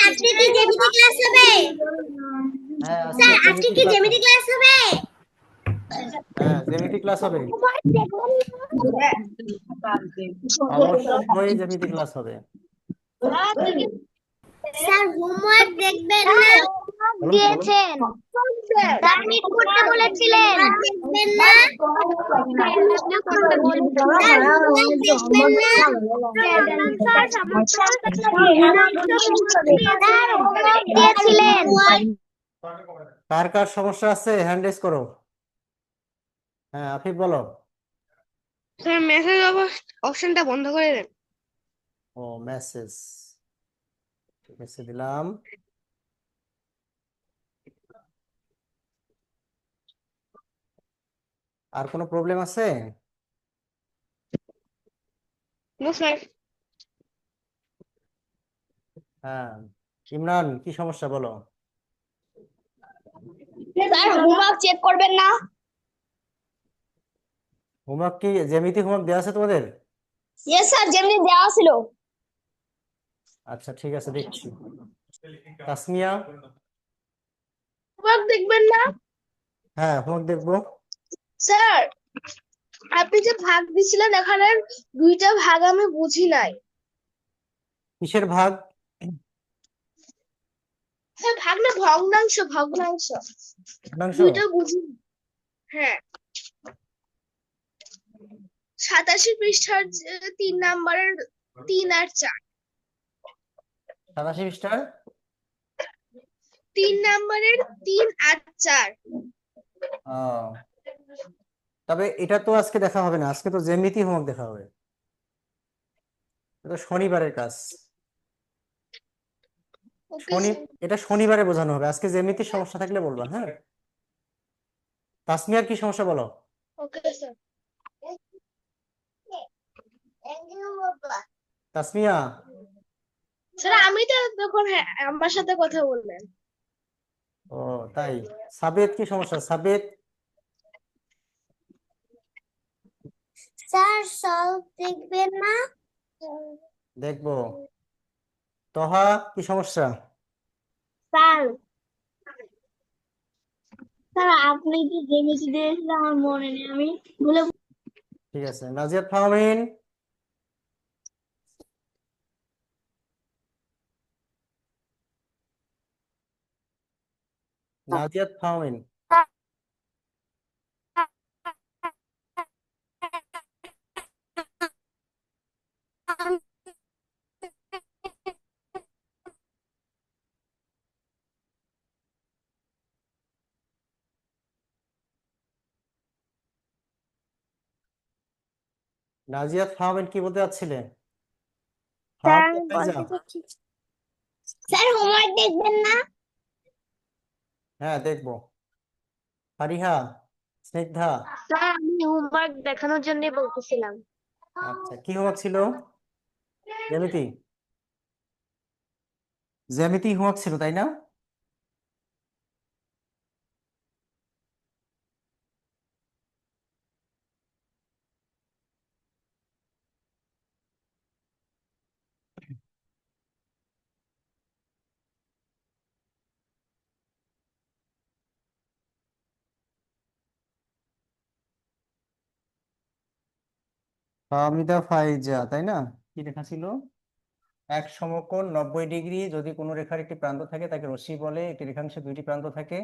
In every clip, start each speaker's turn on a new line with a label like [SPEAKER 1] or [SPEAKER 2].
[SPEAKER 1] আজকে কি জ্যামিতি ক্লাস হবে?
[SPEAKER 2] হ্যাঁ আজকে
[SPEAKER 1] স্যার আজকে
[SPEAKER 2] জ্যামিতি
[SPEAKER 1] কি
[SPEAKER 2] ক্লাস
[SPEAKER 1] জ্যামিতি
[SPEAKER 2] হবে।
[SPEAKER 1] ক্লাস হবে?
[SPEAKER 2] হ্যাঁ জ্যামিতি ক্লাস হবে, অবশ্যই জ্যামিতি ক্লাস হবে।
[SPEAKER 1] স্যার হোমওয়ার্ক দেখবেন না?
[SPEAKER 2] বলুন বলুন।
[SPEAKER 1] দিয়েছেন সাবমিট করতে বলেছিলেন, দেখবেন না? স্যার হোমওয়ার্ক দেখবেন না? স্যার হোমওয়ার্ক দিয়েছিলেন।
[SPEAKER 2] কার কার সমস্যা আছে হ্যান্ড রেজ করো। হ্যাঁ আফিফ বলো।
[SPEAKER 3] স্যার মেসেজ অপশনটা বন্ধ করে দেন।
[SPEAKER 2] ও মেসেজ, ঠিক আছে দিলাম। আর কোনো প্রবলেম আছে?
[SPEAKER 3] No sir.
[SPEAKER 2] হ্যাঁ ইমরান কি সমস্যা বলো।
[SPEAKER 1] স্যার হোমওয়ার্ক চেক করবেন না?
[SPEAKER 2] হোমওয়ার্ক কি জ্যামিতি হোমওয়ার্ক দেওয়া আছে তোমাদের?
[SPEAKER 1] ইয়েস স্যার, যেমনি দেওয়া ছিল।
[SPEAKER 2] আচ্ছা ঠিক আছে দেখছি। তাসমিয়া।
[SPEAKER 3] হোমওয়ার্ক দেখবেন না?
[SPEAKER 2] হ্যাঁ হোমওয়ার্ক দেখবো।
[SPEAKER 3] স্যার আপনি যে ভাগ দিছিলেন এখানে দুইটা ভাগ আমি বুঝি নাই।
[SPEAKER 2] কিসের ভাগ?
[SPEAKER 3] স্যার ভাগ না ভগ্নাংশ, ভগ্নাংশ
[SPEAKER 2] ভগ্নাংশ?
[SPEAKER 3] দুইটা বুঝি। হ্যাঁ 87 পৃষ্ঠার 3 নাম্বারের 3 আর 4।
[SPEAKER 2] 87 পৃষ্ঠার
[SPEAKER 3] 3 নাম্বারের 3 আর 4।
[SPEAKER 2] তবে এটা তো আজকে দেখা হবে না, আজকে তো জ্যামিতি হোমওয়ার্ক দেখা হবে, এটা শনিবারের কাজ।
[SPEAKER 3] ওকে
[SPEAKER 2] শনি,
[SPEAKER 3] স্যার।
[SPEAKER 2] এটা শনিবারে বোঝানো হবে, আজকে জ্যামিতির সমস্যা থাকলে বলবা। হ্যাঁ তাসমিয়ার কি সমস্যা বলো।
[SPEAKER 3] Okay sir.
[SPEAKER 2] তাসমিয়া।
[SPEAKER 3] স্যার আমি তো তখন হ্যাঁ আমার সাথে কথা বললেন।
[SPEAKER 2] ও তাই। সাবেদ কি সমস্যা সাবেদ?
[SPEAKER 1] স্যার সলভ দেখবেন না?
[SPEAKER 2] দেখবো। তহা কি সমস্যা?
[SPEAKER 1] স্যার স্যার আপনি কি জ্যামিতি দিয়েছিলেন আমার মনে নেই, আমি ভুলে।
[SPEAKER 2] ঠিক আছে নাজিয়াত ফাহমিন। নাজিয়াত ফাহমিন। নাজিয়াত ফাহমিন কি বলতে চাচ্ছিলেন?
[SPEAKER 1] স্যার
[SPEAKER 2] ফাইজা।
[SPEAKER 1] বলতে চাচ্ছি, স্যার হোমওয়ার্ক দেখবেন না?
[SPEAKER 2] হ্যাঁ দেখবো। ফারিহা, স্নিগ্ধা।
[SPEAKER 1] স্যার আমি হোমওয়ার্ক দেখানোর জন্য বলতেছিলাম।
[SPEAKER 2] আচ্ছা কি হোমওয়ার্ক ছিল? জ্যামিতি, জ্যামিতি হোমওয়ার্ক ছিল তাই না? ফাহমিদা ফাইজা তাই না? কি লেখা ছিল? এক সমকোণ 90 ডিগ্রি, যদি কোনো রেখার একটি প্রান্ত থাকে তাকে রশ্মি বলে, একটি রেখাংশে দুইটি প্রান্ত থাকে।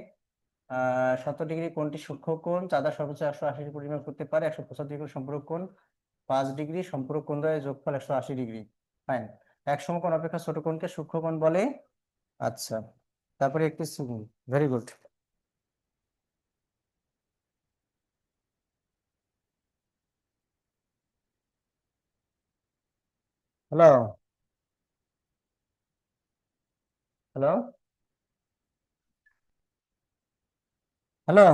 [SPEAKER 2] 70 ডিগ্রি কোণটি সূক্ষ্মকোণ, চাঁদা সর্বোচ্চ 180 পরিমাপ করতে পারে। 175 ডিগ্রি সম্পূরক কোণ 5 ডিগ্রি, সম্পূরক কোণ দ্বয়ের যোগফল 180 ডিগ্রি। ফাইন। এক সমকোণ অপেক্ষা ছোট কোণকে সূক্ষ্মকোণ বলে। আচ্ছা তারপরে একটি, very good. Hello, hello, hello.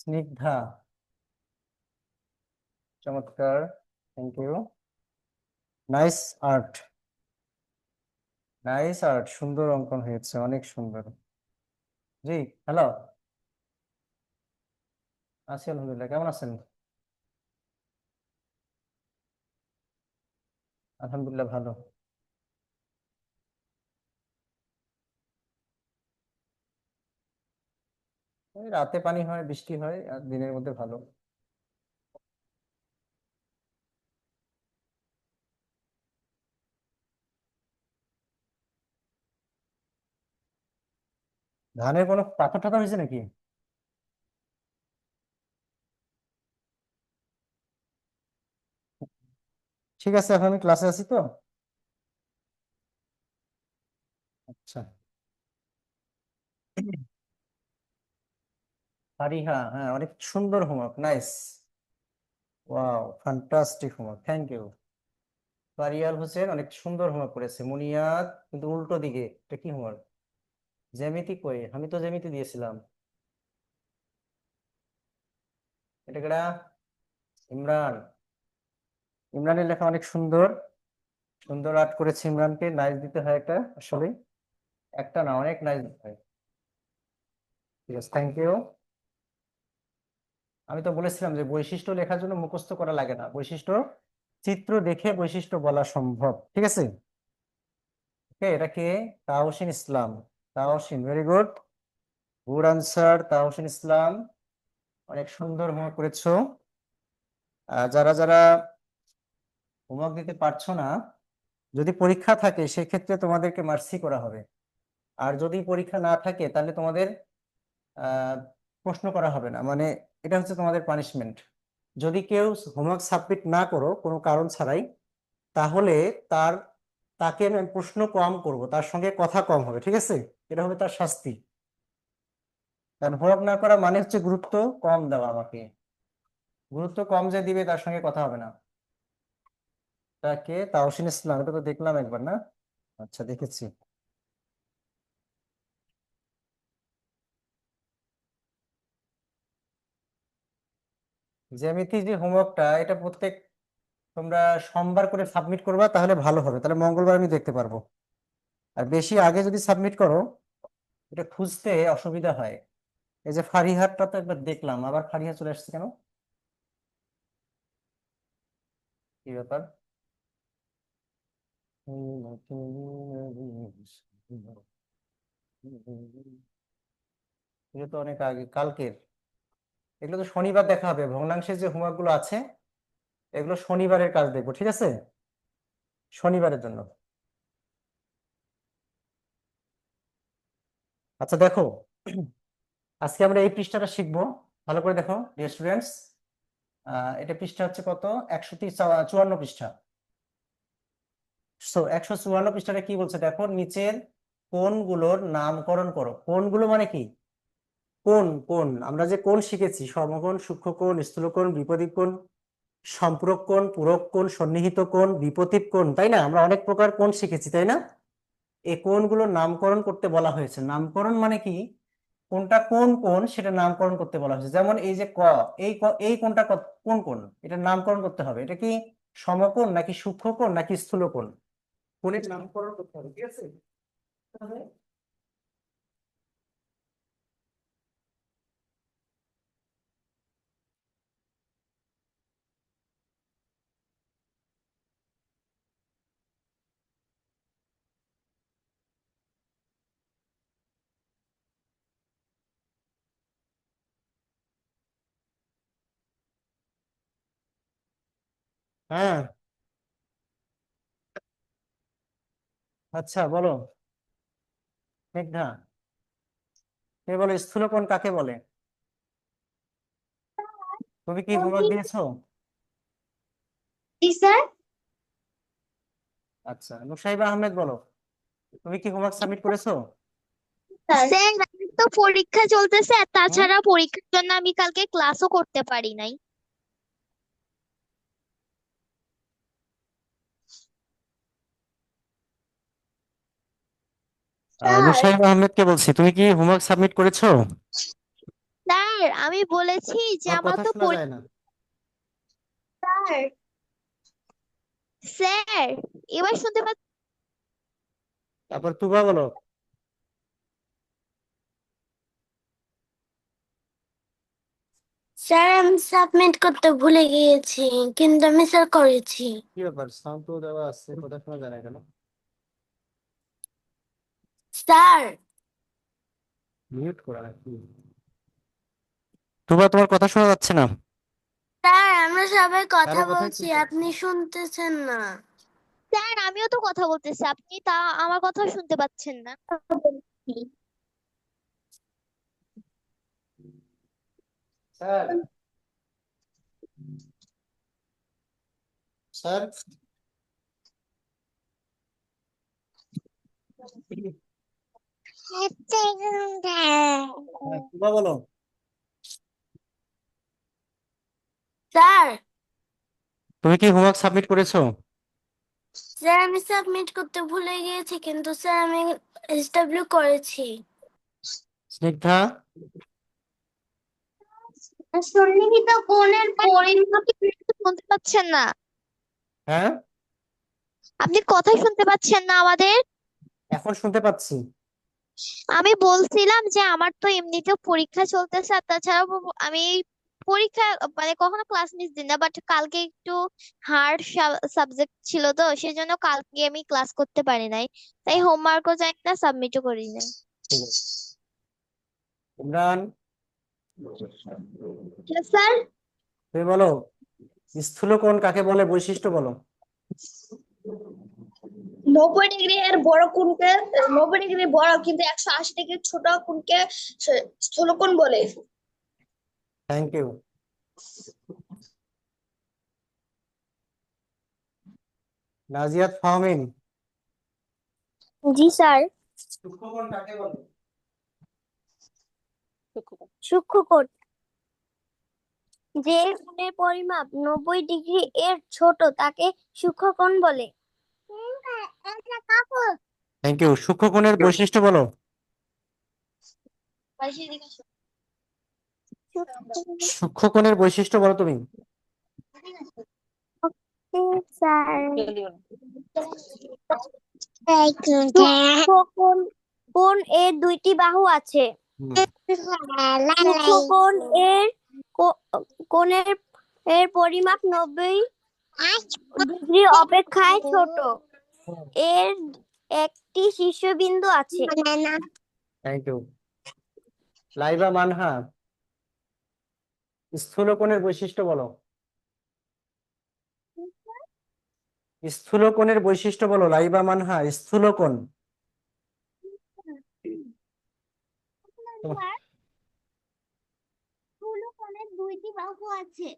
[SPEAKER 2] Snigdha, চমৎকার, thank you. Nice art, nice art, সুন্দর অঙ্কন হয়েছে, অনেক সুন্দর। জি, হ্যালো, আছি আলহামদুলিল্লাহ, কেমন আছেন? আলহামদুলিল্লাহ ভালো। ওই রাতে পানি হয়, বৃষ্টি হয়, আর দিনের মধ্যে ভালো। ধানের কোনো পাথর টাথর হয়েছে নাকি? ঠিক আছে, এখন আমি ক্লাসে আছি তো। আচ্ছা। ফারিহা, হ্যাঁ, অনেক সুন্দর homework, nice, wow, fantastic homework, thank you. Farial Hossain অনেক সুন্দর হোমওয়ার্ক করেছে। মুনিয়াত কিন্তু উল্টো দিকে, এটা কি হোমওয়ার্ক? জ্যামিতি কই? আমি তো জ্যামিতি দিয়েছিলাম। এটা কেডা? ইমরান, ইমরানের লেখা অনেক সুন্দর, সুন্দর আর্ট করেছে। ইমরানকে নাইস দিতে হয় একটা, আসলে একটা না, অনেক নাইস দিতে হয়। ঠিক আছে, থ্যাংক ইউ। আমি তো বলেছিলাম যে বৈশিষ্ট্য লেখার জন্য মুখস্থ করা লাগে না, বৈশিষ্ট্য চিত্র দেখে বৈশিষ্ট্য বলা সম্ভব। ঠিক আছে, ওকে, এটা কে? Taosin Islam, Taosin, very good, good answer Taosin Islam, অনেক সুন্দর হোমওয়ার্ক করেছো। যারা যারা হোমওয়ার্ক দিতে পারছো না, যদি পরীক্ষা থাকে সেক্ষেত্রে তোমাদেরকে মার্সি করা হবে, আর যদি পরীক্ষা না থাকে তাহলে তোমাদের আহ প্রশ্ন করা হবে না, মানে এটা হচ্ছে তোমাদের পানিশমেন্ট। যদি কেউ হোমওয়ার্ক সাবমিট না করো কোনো কারণ ছাড়াই, তাহলে তার তাকে আমি প্রশ্ন কম করব, তার সঙ্গে কথা কম হবে, ঠিক আছে? এটা হবে তার শাস্তি। কারণ হোমওয়ার্ক না করা মানে হচ্ছে গুরুত্ব কম দেওয়া আমাকে, গুরুত্ব কম যে দিবে তার সঙ্গে কথা হবে না। তাকে তাওসিন ইসলাম, এটা তো দেখলাম একবার না? আচ্ছা, দেখেছি। জ্যামিতি যে হোমওয়ার্কটা, এটা প্রত্যেক তোমরা সোমবার করে সাবমিট করবা, তাহলে ভালো হবে, তাহলে মঙ্গলবার আমি দেখতে পারবো। আর বেশি আগে যদি সাবমিট করো, এটা খুঁজতে অসুবিধা হয়। এই যে ফারিহারটা তো একবার দেখলাম, আবার ফারিহা চলে আসছে কেন? কি ব্যাপার? এটা তো অনেক আগে, কালকের। এগুলো তো শনিবার দেখা হবে, ভগ্নাংশের যে হোমওয়ার্ক গুলো আছে এগুলো শনিবারের কাজ দেখবো, ঠিক আছে? শনিবারের জন্য। আচ্ছা দেখো, আজকে আমরা এই পৃষ্ঠাটা শিখবো, ভালো করে দেখো ডিয়ার স্টুডেন্টস। এটা পৃষ্ঠা হচ্ছে কত? 154 পৃষ্ঠা। 154 পৃষ্ঠাটা কি বলছে দেখো, নিচের কোণগুলোর নামকরণ করো। কোণগুলো মানে কি? কোণ, কোণ, আমরা যে কোণ শিখেছি, সমকোণ, সূক্ষ্মকোণ, স্থূলকোণ, বিপরীত কোণ, সম্পূরক কোণ, পূরক কোণ, সন্নিহিত কোণ, বিপরীত কোণ, তাই না? আমরা অনেক প্রকার কোণ শিখেছি, তাই না? এই কোণগুলোর নামকরণ করতে বলা হয়েছে। নামকরণ মানে কি? কোনটা কোন কোণ সেটা নামকরণ করতে বলা হয়েছে। যেমন এই যে এই কোণটা কোন কোণ, এটা নামকরণ করতে হবে। এটা কি সমকোণ নাকি সূক্ষ্মকোণ নাকি স্থূলকোণ? কোণের নামকরণ করতে হবে, ঠিক আছে? তাহলে হ্যাঁ, আচ্ছা বলো মেঘনা, কে বলো স্থূলকোণ কাকে বলে? তুমি কি হোমওয়ার্ক দিয়েছো?
[SPEAKER 3] জি স্যার।
[SPEAKER 2] আচ্ছা, নুসাইবা আহমেদ বলো, তুমি কি হোমওয়ার্ক সাবমিট করেছো?
[SPEAKER 3] স্যার আমার তো পরীক্ষা চলতেছে, আর
[SPEAKER 2] হুম।
[SPEAKER 3] তাছাড়া পরীক্ষার জন্য আমি কালকে ক্লাসও করতে পারি নাই। স্যার,
[SPEAKER 2] নুসাইবা আহমেদকে বলছি, তুমি কি হোমওয়ার্ক সাবমিট করেছো?
[SPEAKER 3] স্যার
[SPEAKER 4] স্যার আমি বলেছি যে
[SPEAKER 2] তোমার
[SPEAKER 4] আমার
[SPEAKER 2] কথা
[SPEAKER 4] তো
[SPEAKER 2] শোনা যায় না।
[SPEAKER 4] স্যার এবার শুনতে পাচ্ছি।
[SPEAKER 2] তারপর তুবা বলো।
[SPEAKER 5] স্যার আমি সাবমিট করতে ভুলে গিয়েছি কিন্তু আমি স্যার করেছি।
[SPEAKER 2] কি ব্যাপার, সাউন্ড তো দেওয়া আছে, কথা শোনা যায় না কেন?
[SPEAKER 5] স্যার
[SPEAKER 2] মিউট করা নাকি? তুবা তোমার কথা শোনা যাচ্ছে না।
[SPEAKER 5] স্যার আমরা সবাই কথা
[SPEAKER 2] কারো কথাই
[SPEAKER 5] বলছি
[SPEAKER 2] শুনতে
[SPEAKER 5] আপনি শুনতেছেন না।
[SPEAKER 4] স্যার আমিও তো কথা বলতেছি, আপনি তা আমার কথা শুনতে পাচ্ছেন না।
[SPEAKER 2] স্যার, স্যার হ্যাঁ, তুবা বলো।
[SPEAKER 5] স্যার
[SPEAKER 2] তুমি কি হোমওয়ার্ক সাবমিট করেছো?
[SPEAKER 5] স্যার আমি সাবমিট করতে ভুলে গিয়েছি কিন্তু স্যার আমি এসডব্লিউ করেছি।
[SPEAKER 2] স্নিগ্ধা,
[SPEAKER 3] সন্নিহিত কোণের পরিমাপ
[SPEAKER 4] শুনতে পাচ্ছেন না?
[SPEAKER 2] হ্যাঁ
[SPEAKER 4] আপনি কথাই শুনতে পাচ্ছেন না আমাদের?
[SPEAKER 2] এখন শুনতে পাচ্ছি।
[SPEAKER 4] আমি বলছিলাম যে আমার তো এমনিতেও পরীক্ষা চলতেছে, আর তাছাড়াও আমি পরীক্ষা মানে কখনো ক্লাস মিস দিই না, বাট কালকে একটু হার্ড সাবজেক্ট ছিল তো সেজন্য কালকে আমি ক্লাস করতে পারি নাই, তাই হোমওয়ার্কও যাই না, সাবমিটও করি নাই।
[SPEAKER 2] ঠিক আছে। ইমরান,
[SPEAKER 3] স্যার
[SPEAKER 2] তুমি বলো, স্থূলকোণ কাকে বলে, বৈশিষ্ট্য বলো।
[SPEAKER 3] 90 ডিগ্রি এর বড় কোণকে 90 ডিগ্রি বড় কিন্তু 180 ডিগ্রি ছোট কোণকে স্থূলকোণ বলে।
[SPEAKER 2] Thank you. নাজিয়াত ফাহমিন,
[SPEAKER 5] জি স্যার।
[SPEAKER 2] সূক্ষ্মকোণ কাকে বলে?
[SPEAKER 5] সূক্ষ্মকোণ যে কোণের পরিমাপ 90 ডিগ্রি এর ছোট তাকে সূক্ষ্মকোণ বলে।
[SPEAKER 2] Thank you. সূক্ষ্মকোণের বৈশিষ্ট্য বলো। সূক্ষ্মকোণের বৈশিষ্ট্য বলো তুমি।
[SPEAKER 5] স্যার সূক্ষ্মকোণ কোণ এর দুইটি বাহু আছে।
[SPEAKER 2] হুম,
[SPEAKER 5] সূক্ষ্মকোণ এর কোণের পরিমাপ 90 ডিগ্রি অপেক্ষায় ছোট। এর একটি শীর্ষবিন্দু আছে।
[SPEAKER 2] Thank you. লাইবা মানহা, স্থূলকোণের বৈশিষ্ট্য বলো। স্থূলকোণের বৈশিষ্ট্য বলো লাইবা মানহা, স্থূলকোণ।
[SPEAKER 5] স্থূলকোণের দুইটি বাহু আছে।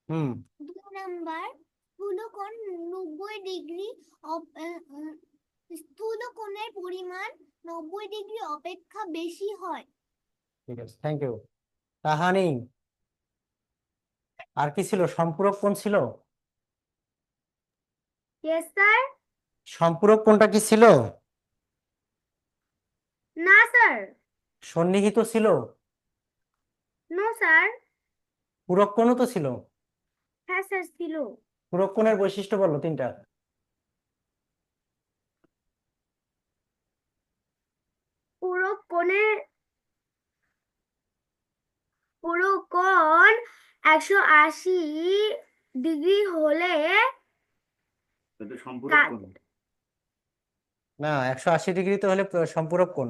[SPEAKER 2] হুম,
[SPEAKER 5] 2 নাম্বার স্থূলকোণ 90 ডিগ্রি স্থূলকোণের পরিমাণ 90 ডিগ্রি অপেক্ষা বেশি হয়।
[SPEAKER 2] ঠিক আছে, থ্যাংক ইউ। তাহানি, আর কি ছিল, সম্পূরক কোণ ছিল?
[SPEAKER 5] Yes sir.
[SPEAKER 2] সম্পূরক কোণটা কি ছিল?
[SPEAKER 5] না স্যার।
[SPEAKER 2] সন্নিহিত ছিল?
[SPEAKER 5] No sir.
[SPEAKER 2] পূরক কোণও তো ছিল।
[SPEAKER 5] হ্যাঁ স্যার ছিল।
[SPEAKER 2] পূরক কোণের বৈশিষ্ট্য বলো তিনটা।
[SPEAKER 5] পুরো কোণ 180 ডিগ্রি হলে
[SPEAKER 2] না, 180 ডিগ্রি তো হলে সম্পূরক কোণ।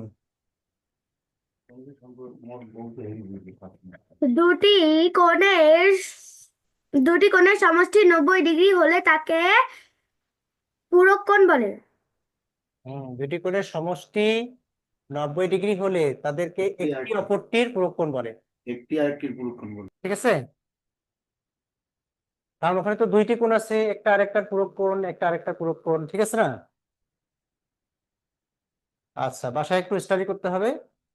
[SPEAKER 5] দুটি কোণের সমষ্টি 90 ডিগ্রি হলে তাকে পূরক কোণ বলে।
[SPEAKER 2] দুটি কোণের সমষ্টি 90 ডিগ্রি হলে তাদেরকে একটি অপরটির পূরক কোণ বলে। ঠিক আছে, কারণ ওখানে তো দুইটি কোণ আছে, একটা আরেকটার পূরক কোণ, একটা আরেকটার পূরক কোণ, ঠিক আছে না? আচ্ছা, বাসায় একটু স্টাডি করতে হবে,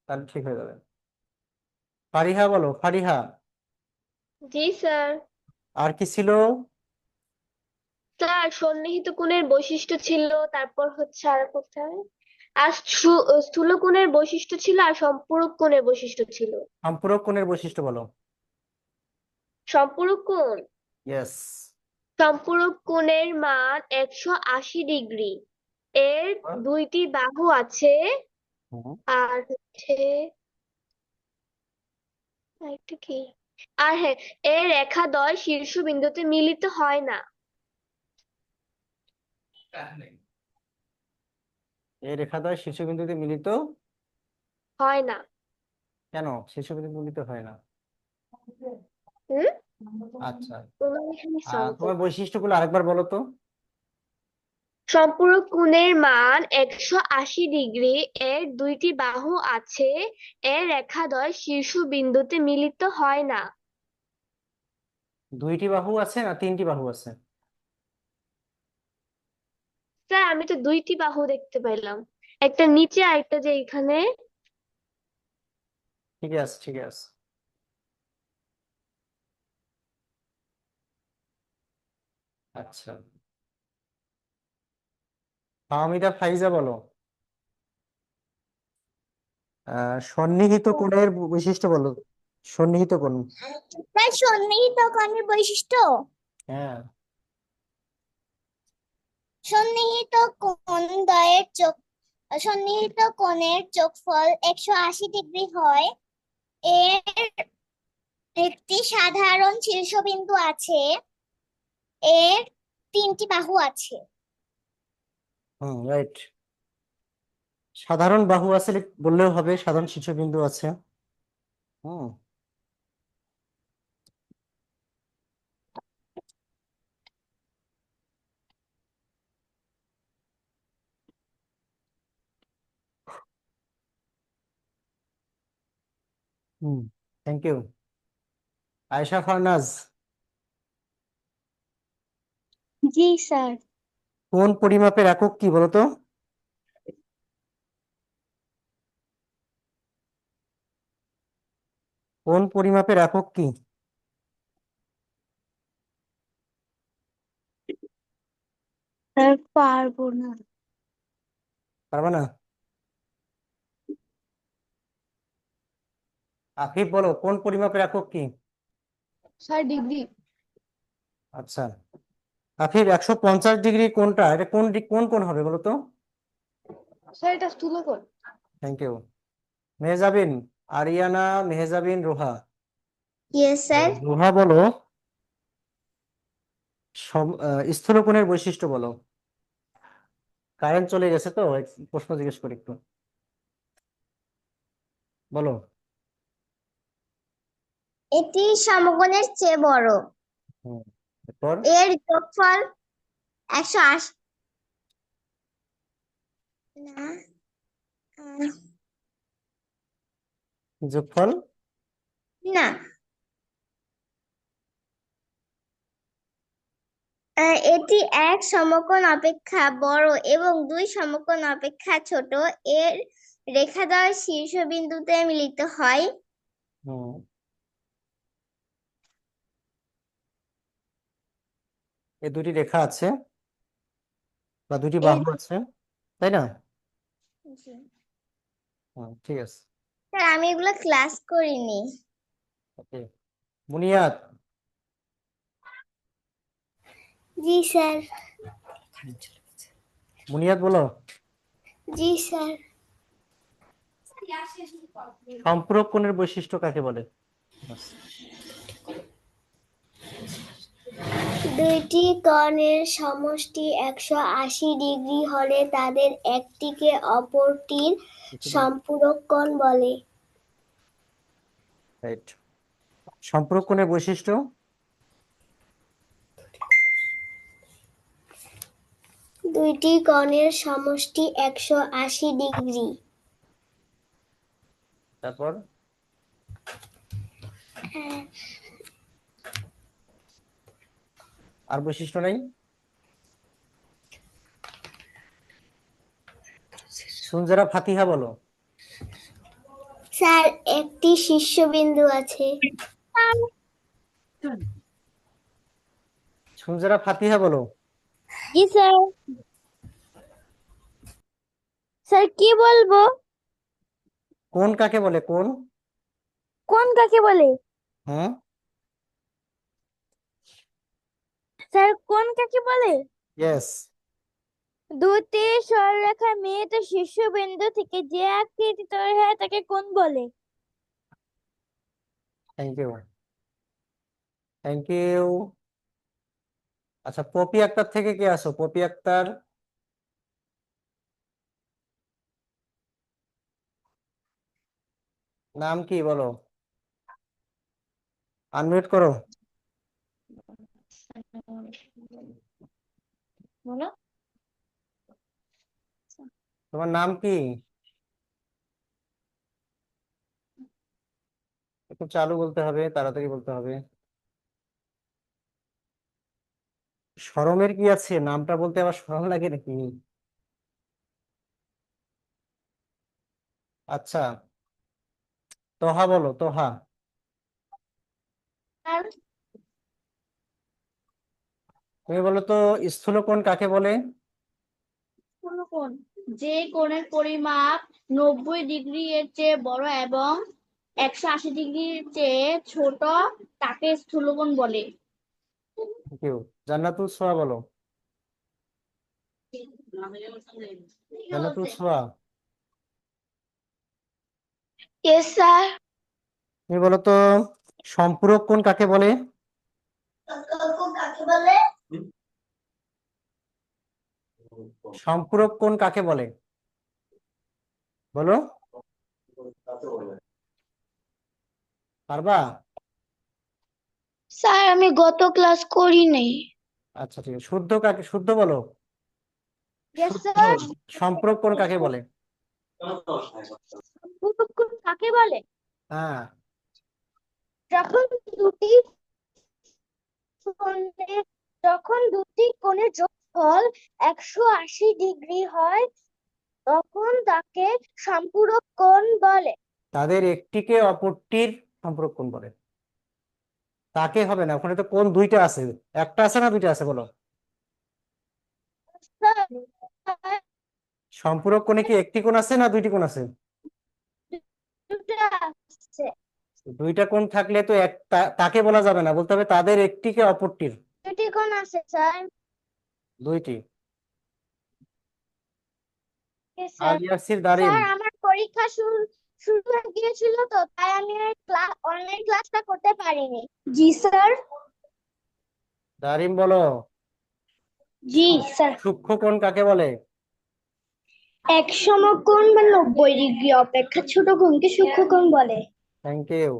[SPEAKER 2] তাহলে ঠিক হয়ে যাবে। ফারিহা বলো, ফারিহা,
[SPEAKER 1] জি স্যার।
[SPEAKER 2] আর কি ছিল?
[SPEAKER 1] স্যার সন্নিহিত কোণের বৈশিষ্ট্য ছিল, তারপর হচ্ছে আর কোথায়
[SPEAKER 3] আর স্থূল কোণের বৈশিষ্ট্য ছিল আর সম্পূরক কোণের বৈশিষ্ট্য ছিল।
[SPEAKER 2] সম্পূরক কোণের বৈশিষ্ট্য বলো।
[SPEAKER 3] সম্পূরক কোণ
[SPEAKER 2] ইয়েস।
[SPEAKER 3] সম্পূরক কোণের মান 180 ডিগ্রি। এর দুইটি বাহু আছে আর হচ্ছে আরেকটা কি, আর হ্যাঁ, এর রেখাদ্বয় শীর্ষবিন্দুতে মিলিত হয় না।
[SPEAKER 2] এই রেখাদ্বয় শীর্ষবিন্দুতে মিলিত
[SPEAKER 3] হয় না।
[SPEAKER 2] কেন? শীর্ষবিন্দুতে মিলিত হয় না।
[SPEAKER 3] হুম
[SPEAKER 2] আচ্ছা,
[SPEAKER 3] তোমার এখানে solve
[SPEAKER 2] তোমার
[SPEAKER 3] করো।
[SPEAKER 2] বৈশিষ্ট্যগুলো আরেকবার বলো তো।
[SPEAKER 3] সম্পূরক কোণের মান 180 ডিগ্রি। এর দুইটি বাহু আছে। এর রেখাদ্বয় শীর্ষবিন্দুতে মিলিত হয় না।
[SPEAKER 2] দুইটি বাহু আছে না তিনটি বাহু আছে?
[SPEAKER 3] স্যার আমি তো দুইটি বাহু দেখতে পেলাম, একটা নিচে আর একটা যে এখানে।
[SPEAKER 2] ঠিক আছে, ঠিক আছে। আচ্ছা, ফাহমিদা ফাইজা বলো। সন্নিহিত কোণের বৈশিষ্ট্য বলো। সন্নিহিত কোণ।
[SPEAKER 4] স্যার সন্নিহিত কোণের বৈশিষ্ট্য,
[SPEAKER 2] হ্যাঁ।
[SPEAKER 4] সন্নিহিত কোণ দ্বয়ের সন্নিহিত কোণের যোগফল 180 ডিগ্রি হয়। এর একটি সাধারণ শীর্ষবিন্দু আছে। এর তিনটি বাহু আছে।
[SPEAKER 2] রাইট। সাধারণ বাহু আছে বললেও হবে, সাধারণ শীর্ষবিন্দু আছে। হুম। হুম, থ্যাংক ইউ। আয়েশা ফারনাজ,
[SPEAKER 1] জি স্যার।
[SPEAKER 2] কোণ পরিমাপের একক কি বলতো? কোণ পরিমাপের একক কি?
[SPEAKER 1] স্যার পারবো না।
[SPEAKER 2] পারবা না? আফিফ বলো, কোণ পরিমাপের একক কি?
[SPEAKER 1] Sir degree.
[SPEAKER 2] আচ্ছা, আফিফ 150 ডিগ্রি কোণটা এটা কোন কোণ হবে বলো তো?
[SPEAKER 1] স্যার এটা স্থূল কোণ।
[SPEAKER 2] Thank you. Mehjabin, Ariana, Mehjabin, Roha.
[SPEAKER 4] Yes sir.
[SPEAKER 2] Roha বলো, স্থূলকোণের বৈশিষ্ট্য বলো। কারেন্ট চলে গেছে তো প্রশ্ন জিজ্ঞেস করি একটু, বলো।
[SPEAKER 4] এটি সমকোণের চেয়ে বড়।
[SPEAKER 2] এরপর
[SPEAKER 4] এর যোগফল 180 না
[SPEAKER 2] যোগফল
[SPEAKER 4] না এটি এক সমকোণ অপেক্ষা বড় এবং দুই সমকোণ অপেক্ষা ছোট। এর রেখাদ্বয় শীর্ষবিন্দুতে মিলিত হয়।
[SPEAKER 2] এই দুটি রেখা আছে বা দুটি
[SPEAKER 4] এর
[SPEAKER 2] বাহু আছে, তাই না?
[SPEAKER 4] জি।
[SPEAKER 2] ঠিক আছে।
[SPEAKER 4] স্যার আমি এগুলো ক্লাস করিনি।
[SPEAKER 2] ওকে, বুনিয়াদ।
[SPEAKER 4] জি স্যার।
[SPEAKER 2] বুনিয়াদ বলো,
[SPEAKER 4] জি স্যার।
[SPEAKER 2] সম্পূরক কোণের বৈশিষ্ট্য কাকে বলে?
[SPEAKER 4] দুইটি কোণের সমষ্টি 180 ডিগ্রি হলে তাদের একটিকে অপরটির সম্পূরক কোণ বলে।
[SPEAKER 2] রাইট। সম্পূরক কোণের বৈশিষ্ট্য
[SPEAKER 4] দুইটি কোণের সমষ্টি 180 ডিগ্রি।
[SPEAKER 2] তারপর আর বৈশিষ্ট্য নাই? সুনজারা ফাতিহা বলো।
[SPEAKER 4] স্যার একটি শীর্ষবিন্দু আছে।
[SPEAKER 2] সুনজারা ফাতিহা বলো।
[SPEAKER 1] জি স্যার।
[SPEAKER 5] স্যার কি বলবো?
[SPEAKER 2] কোন কাকে বলে? কোন?
[SPEAKER 5] কোন কাকে বলে?
[SPEAKER 2] হ্যাঁ,
[SPEAKER 5] স্যার কোন কাকে বলে?
[SPEAKER 2] ইয়েস।
[SPEAKER 5] দুটি সরলরেখা মিলিত শীর্ষবিন্দু থেকে যে আকৃতি তৈরি হয় তাকে কোণ বলে?
[SPEAKER 2] Thank you, thank you. আচ্ছা, পপি আক্তার থেকে কে আসো? পপি আক্তার, নাম কি বলো? আনমিউট করো।
[SPEAKER 1] বলো।
[SPEAKER 2] তোমার নাম কি? একটু চালু বলতে হবে, তাড়াতাড়ি বলতে হবে। শরমের কি আছে? নামটা বলতে আবার শরম লাগে নাকি? আচ্ছা, তোহা বলো, তোহা।
[SPEAKER 1] আর
[SPEAKER 2] তুমি বলো তো, স্থূলকোণ কাকে বলে?
[SPEAKER 1] কোন কোণ? যে কোণের পরিমাপ 90 ডিগ্রি এর চেয়ে বড় এবং 180 ডিগ্রির চেয়ে ছোট তাকে স্থূলকোণ বলে।
[SPEAKER 2] Thank you. জান্নাতুল সোয়া বলো, জান্নাতুল সোয়া।
[SPEAKER 3] Yes sir.
[SPEAKER 2] তুমি বলো তো, সম্পূরক কোণ কাকে বলে? সম্পূরক কোণ কাকে বলে বলো? পারবা?
[SPEAKER 3] স্যার আমি গত ক্লাস করি নাই।
[SPEAKER 2] আচ্ছা, ঠিক আছে। শুদ্ধ কাকে, শুদ্ধ বলো।
[SPEAKER 4] Yes,
[SPEAKER 2] শুদ্ধ
[SPEAKER 4] sir.
[SPEAKER 2] সম্পূরক কোণ কাকে বলে?
[SPEAKER 4] সম্পূরক কোণ কাকে বলে?
[SPEAKER 2] হ্যাঁ,
[SPEAKER 4] যখন দুটি কোণের যখন দুটি কোণের যোগফল 180 ডিগ্রি হয় তখন তাকে সম্পূরক কোণ বলে।
[SPEAKER 2] তাদের একটিকে অপরটির সম্পূরক কোণ বলে। তাকে হবে না, ওখানে তো কোণ দুইটা আছে। একটা আছে না দুইটা আছে বলো?
[SPEAKER 4] স্যার,
[SPEAKER 2] সম্পূরক কোণে কি একটি কোণ আছে না দুইটি কোণ আছে?
[SPEAKER 4] দুটো আছে।
[SPEAKER 2] দুইটা কোণ থাকলে তো তাকে বলা যাবে না, বলতে হবে তাদের একটিকে অপরটির।
[SPEAKER 4] দুটি কোণ আছে স্যার।
[SPEAKER 2] দুইটি।
[SPEAKER 4] Yes, sir.
[SPEAKER 2] আলিয়াসির দারিম।
[SPEAKER 4] স্যার আমার পরীক্ষা শুরু শুরু হয়ে গিয়েছিল তো তাই আমি অনলাইন ক্লাসটা করতে পারিনি। জি স্যার।
[SPEAKER 2] দারিম বলো,
[SPEAKER 4] জি স্যার।
[SPEAKER 2] সূক্ষ্ম কোণ কাকে বলে?
[SPEAKER 4] এক সমকোণ বা 90 ডিগ্রি অপেক্ষা ছোট কোণকে সূক্ষ্মকোণ বলে।
[SPEAKER 2] Thank you.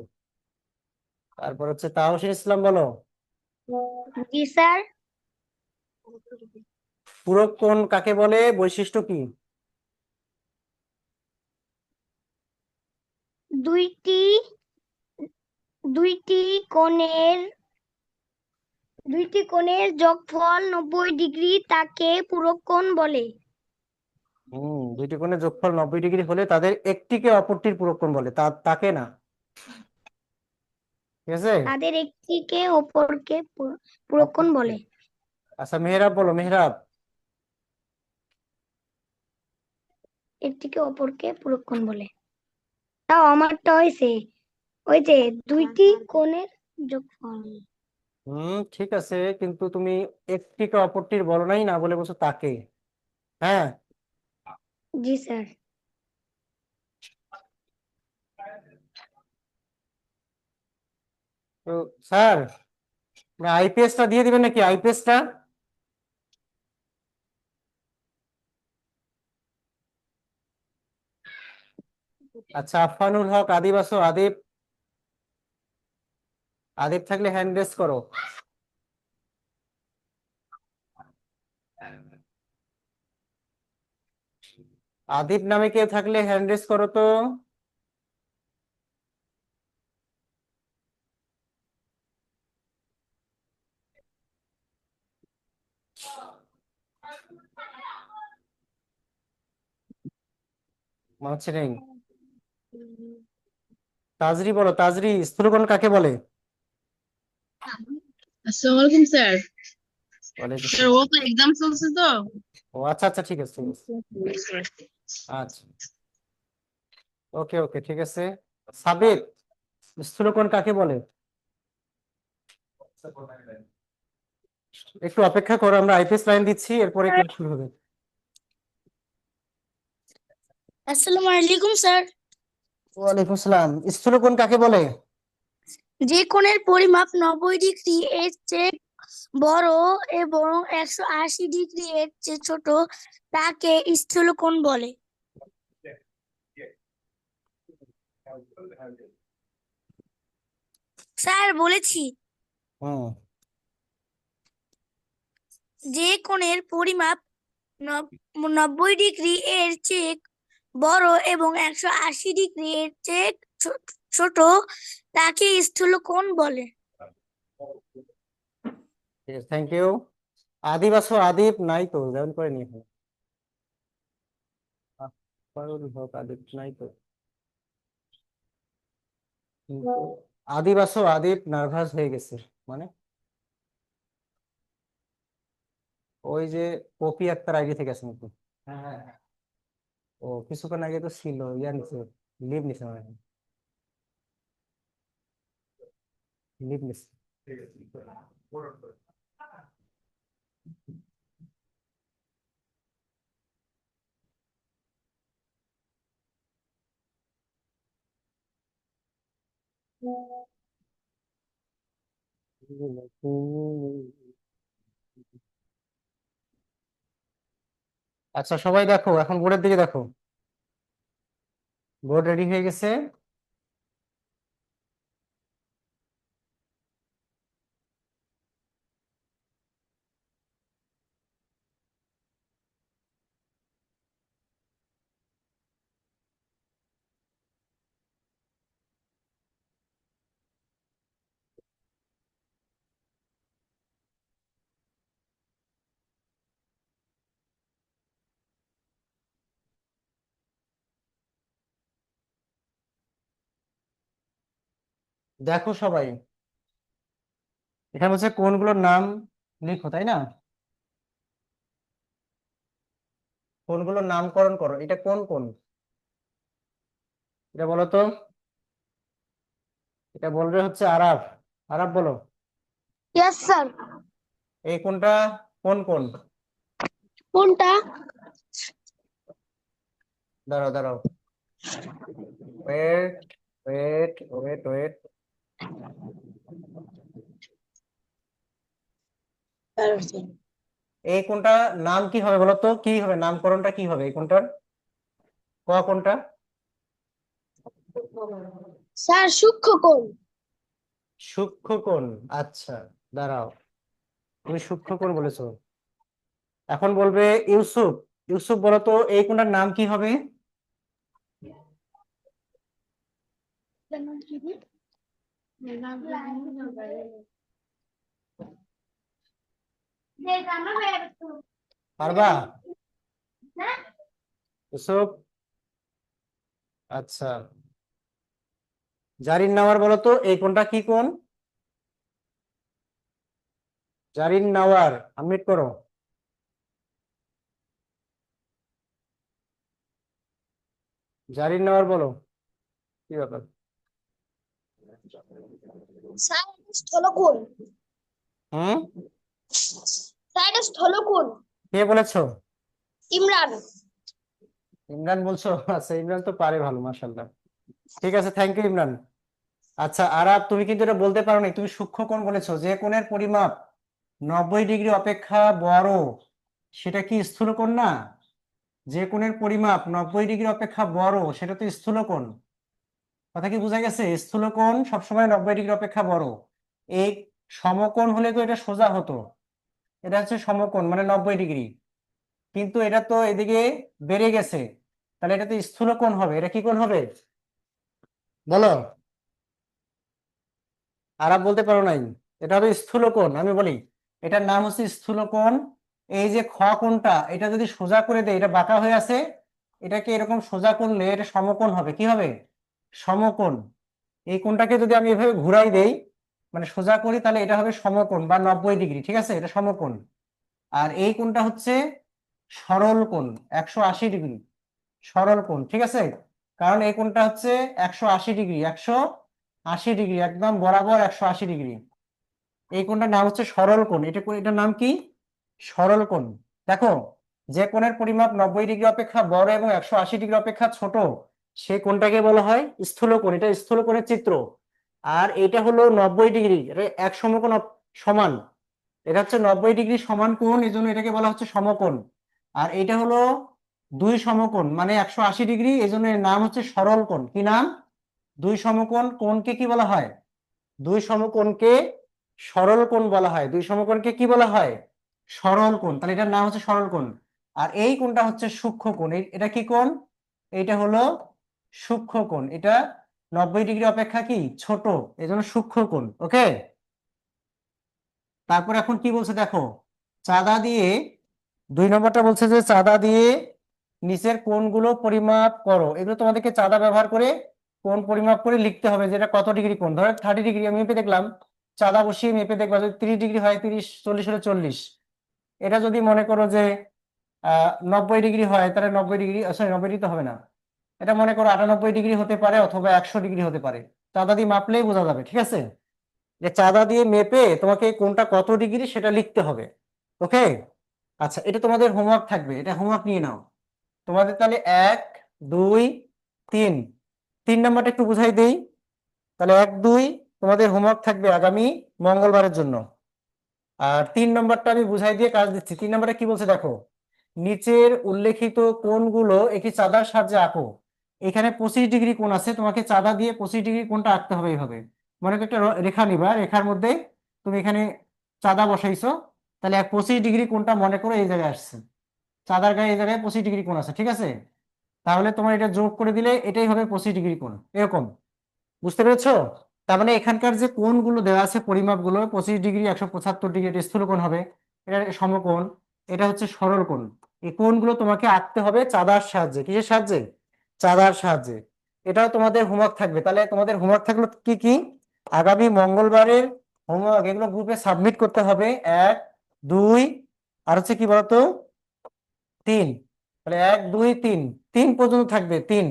[SPEAKER 2] তারপর হচ্ছে তাহসিন ইসলাম বলো,
[SPEAKER 4] জি স্যার।
[SPEAKER 2] পূরক কোণ কাকে বলে, বৈশিষ্ট্য কি?
[SPEAKER 4] দুইটি দুইটি কোণের দুইটি কোণের যোগফল 90 ডিগ্রি তাকে পূরক কোণ বলে।
[SPEAKER 2] দুইটি কোণের যোগফল 90 ডিগ্রি হলে তাদের একটিকে অপরটির পূরক কোণ বলে, তাকে না। ঠিক আছে।
[SPEAKER 4] তাদের একটিকে অপরকে পূরক কোণ বলে।
[SPEAKER 2] আচ্ছা, মেহরাব বলো, মেহরাব।
[SPEAKER 4] একটিকে অপরকে পূরক কোণ বলে। তাও আমারটা হয়েছে ওই যে দুইটি কোণের যোগফল।
[SPEAKER 2] ঠিক আছে, কিন্তু তুমি একটিকে অপরটির বলো নাই, না বলে বলছো তাকে। হ্যাঁ,
[SPEAKER 4] জি স্যার।
[SPEAKER 2] তো স্যার, আইপিএসটা দিয়ে দিবেন নাকি? আইপিএসটা আচ্ছা, আফফানুল হক, আদিব আসো। আদিব, আদিব থাকলে হ্যান্ড রেজ করো। আদিব নামে কেউ থাকলে হ্যান্ড রেজ করো তো। মনে হচ্ছে নেই। তাজরি বলো, তাজরি, স্থূলকোণ কাকে বলে?
[SPEAKER 6] আসসালামু আলাইকুম স্যার।
[SPEAKER 2] ওয়ালাইকুম
[SPEAKER 6] স্যার
[SPEAKER 2] আসসালাম।
[SPEAKER 6] ও তো এক্সাম চলছে তো।
[SPEAKER 2] ও আচ্ছা, আচ্ছা, ঠিক আছে, ঠিক আছে। আচ্ছা, ওকে ওকে, ঠিক আছে। সাবিত, স্থূলকোণ কাকে বলে? একটু অপেক্ষা করো, আমরা আইপিএস লাইন দিচ্ছি, এরপরে ক্লাস শুরু হবে।
[SPEAKER 1] আসসালামু আলাইকুম স্যার।
[SPEAKER 2] ওয়ালাইকুম আসসালাম। স্থূলকোণ কাকে বলে?
[SPEAKER 1] যে কোণের পরিমাপ 90 ডিগ্রি এর চেয়ে বড় এবং 180 ডিগ্রি এর চেয়ে ছোট তাকে স্থূলকোণ বলে। স্যার বলেছি,
[SPEAKER 2] হুম,
[SPEAKER 1] যে কোণের পরিমাপ 90 ডিগ্রি এর চেয়ে বড় এবং 180 ডিগ্রি এর চেয়ে ছোট তাকে স্থূলকোণ বলে।
[SPEAKER 2] ঠিক আছে, থ্যাংক ইউ। আদিব আছো? আদিব নাই তো, জয়েন করে নিয়ে পারুল হক, আদিব নাই তো। কিন্তু আদিব আছো? আদিব নার্ভাস হয়ে গেছে মানে, ওই যে পপি আক্তার আইডি থেকে আছে নাকি? ও কিছুক্ষণ আগে তো ছিল, ইয়া নিছে, লিভ নিছে, মানে লিভ নিছে। আচ্ছা সবাই দেখো, এখন বোর্ডের দিকে দেখো। বোর্ড রেডি হয়ে গেছে? দেখো সবাই, এখানে হচ্ছে কোনগুলোর নাম লিখো, তাই না? কোনগুলোর নামকরণ করো। এটা কোন কোন, এটা বলো তো। এটা বলবে হচ্ছে আরাফ। আরাফ বলো,
[SPEAKER 1] ইয়েস স্যার।
[SPEAKER 2] এই কোনটা কোন কোন?
[SPEAKER 1] কোনটা?
[SPEAKER 2] দাঁড়াও দাঁড়াও, ওয়েট ওয়েট ওয়েট ওয়েট। এই কোনটা নাম কি হবে বলো তো, কি হবে নামকরণটা, কি হবে এই কোনটার? কোনটা?
[SPEAKER 1] স্যার সূক্ষ্মকোণ।
[SPEAKER 2] সূক্ষ্মকোণ। আচ্ছা, দাঁড়াও, তুমি সূক্ষ্মকোণ বলেছো। এখন বলবে ইউসুফ। ইউসুফ বলো তো, এই কোনটার নাম কি হবে? পারবা ইউসুফ? আচ্ছা, জারিন নাওয়ার বলো তো, এই কোনটা কি কোন? জারিন নাওয়ার, আনমিউট করো। জারিন নাওয়ার বলো, কি ব্যাপার?
[SPEAKER 1] স্যার স্থলকোণ।
[SPEAKER 2] হুম,
[SPEAKER 1] স্যার স্থলকোণ।
[SPEAKER 2] কে বলেছো?
[SPEAKER 1] ইমরান।
[SPEAKER 2] ইমরান বলছো? আচ্ছা, ইমরান তো পারে ভালো, মাশাআল্লাহ। ঠিক আছে, থ্যাংক ইউ ইমরান। আচ্ছা আরাব, তুমি কিন্তু এটা বলতে পারো না, তুমি সূক্ষ্মকোণ বলেছো। যে কোণের পরিমাপ 90 ডিগ্রি অপেক্ষা বড় সেটা কি স্থূলকোণ না? যে কোণের পরিমাপ 90 ডিগ্রি অপেক্ষা বড় সেটা তো স্থূলকোণ। কথা কি বোঝা গেছে? স্থূলকোণ সবসময় 90 ডিগ্রি অপেক্ষা বড়। এই সমকোণ হলে তো এটা সোজা হতো, এটা হচ্ছে সমকোণ মানে 90 ডিগ্রি, কিন্তু এটা তো এদিকে বেড়ে গেছে, তাহলে এটা তো স্থূলকোণ হবে। এটা কি কোণ হবে বলো? আরব বলতে পারো নাই? এটা হবে স্থূলকোণ। আমি বলি এটার নাম হচ্ছে স্থূলকোণ। এই যে খ কোণটা, এটা যদি সোজা করে দেয়, এটা বাঁকা হয়ে আছে, এটাকে এরকম সোজা করলে এটা সমকোণ হবে। কি হবে? সমকোণ। এই কোণটাকে যদি আমি এভাবে ঘুরাই দেই, মানে সোজা করি, তাহলে এটা হবে সমকোণ বা 90 ডিগ্রি। ঠিক আছে, এটা সমকোণ। আর এই কোণটা হচ্ছে সরল কোণ, 180 ডিগ্রি। সরল কোণ, ঠিক আছে? কারণ এই কোণটা হচ্ছে 180 ডিগ্রি, 180 ডিগ্রি, একদম বরাবর 180 ডিগ্রি। এই কোণটার নাম হচ্ছে সরল কোণ। এটার নাম কি? সরল কোণ। দেখো, যে কোণের পরিমাপ 90 ডিগ্রি অপেক্ষা বড় এবং 180 ডিগ্রি অপেক্ষা ছোট, সেই কোণটাকে বলা হয় স্থূল কোণ। এটা স্থূল কোণের চিত্র। আর এটা হলো 90 ডিগ্রি, এটা এক সমকোণ সমান। এটা হচ্ছে 90 ডিগ্রি সমান কোণ, এই জন্য এটাকে বলা হচ্ছে সমকোণ। আর এটা হলো দুই সমকোণ মানে 180 ডিগ্রি, এই জন্য এর নাম হচ্ছে সরল কোণ। কি নাম? দুই সমকোণ কোণকে কি বলা হয়? দুই সমকোণকে সরল কোণ বলা হয়। দুই সমকোণকে কি বলা হয়? সরল কোণ। তাহলে এটার নাম হচ্ছে সরল কোণ। আর এই কোণটা হচ্ছে সূক্ষ্ম কোণ। এটা কি কোণ? এইটা হলো সূক্ষ্ম কোণ। এটা 90 ডিগ্রি অপেক্ষা কি ছোট, এই জন্য সূক্ষ্ম কোণ। ওকে, তারপর এখন কি বলছে দেখো, চাঁদা দিয়ে, 2 নম্বরটা বলছে যে চাঁদা দিয়ে নিচের কোণগুলো পরিমাপ করো। এগুলো তোমাদেরকে চাঁদা ব্যবহার করে কোণ পরিমাপ করে লিখতে হবে, যেটা কত ডিগ্রি কোণ। ধরো 30 ডিগ্রি আমি মেপে দেখলাম, চাঁদা বসিয়ে মেপে দেখবা যদি 30 ডিগ্রি হয়, 30, 40 হলে 40। এটা যদি মনে করো যে 90 ডিগ্রি হয়, তাহলে 90 ডিগ্রি, সরি 90 ডিগ্রি তো হবে না, এটা মনে করো 98 ডিগ্রি হতে পারে অথবা 100 ডিগ্রি হতে পারে। চাঁদা দিয়ে মাপলেই বোঝা যাবে, ঠিক আছে? যে চাঁদা দিয়ে মেপে তোমাকে কোনটা কত ডিগ্রি সেটা লিখতে হবে। ওকে, আচ্ছা, এটা তোমাদের হোমওয়ার্ক থাকবে, এটা হোমওয়ার্ক নিয়ে নাও তোমাদের। তাহলে 1, 2, 3, 3 নম্বরটা একটু বুঝাই দেই। তাহলে 1, 2 তোমাদের হোমওয়ার্ক থাকবে আগামী মঙ্গলবারের জন্য। আর 3 নম্বরটা আমি বুঝাই দিয়ে কাজ দিচ্ছি। 3 নম্বরে কি বলছে দেখো, নিচের উল্লেখিত কোণগুলো একটি চাঁদার সাহায্যে আঁকো। এখানে 25 ডিগ্রি কোণ আছে, তোমাকে চাঁদা দিয়ে 25 ডিগ্রি কোণটা আঁকতে হবে এইভাবে। মনে করো একটা রেখা নিবা, রেখার মধ্যে তুমি এখানে চাঁদা বসাইছো, তাহলে 25 ডিগ্রি কোণটা মনে করো এই জায়গায় আসছে, চাঁদার গায়ে এই জায়গায় 25 ডিগ্রি কোণ আছে, ঠিক আছে? তাহলে তোমার এটা যোগ করে দিলে এটাই হবে 25 ডিগ্রি কোণ, এরকম। বুঝতে পেরেছো? তার মানে এখানকার যে কোণগুলো দেওয়া আছে পরিমাপগুলো, 25 ডিগ্রি, 175 ডিগ্রি, এটা স্থূল কোণ হবে, এটা সমকোণ, এটা হচ্ছে সরল কোণ। এই কোণগুলো তোমাকে আঁকতে হবে চাঁদার সাহায্যে। কিসের সাহায্যে? চাঁদার সাহায্যে। এটাও তোমাদের হোমওয়ার্ক থাকবে। তাহলে তোমাদের হোমওয়ার্ক থাকলো কি কি? আগামী মঙ্গলবারের হোমওয়ার্ক, এগুলো গ্রুপে সাবমিট করতে হবে। 1, 2 আর হচ্ছে কি বলতো 3। তাহলে 1, 2, 3, 3 পর্যন্ত থাকবে, 3।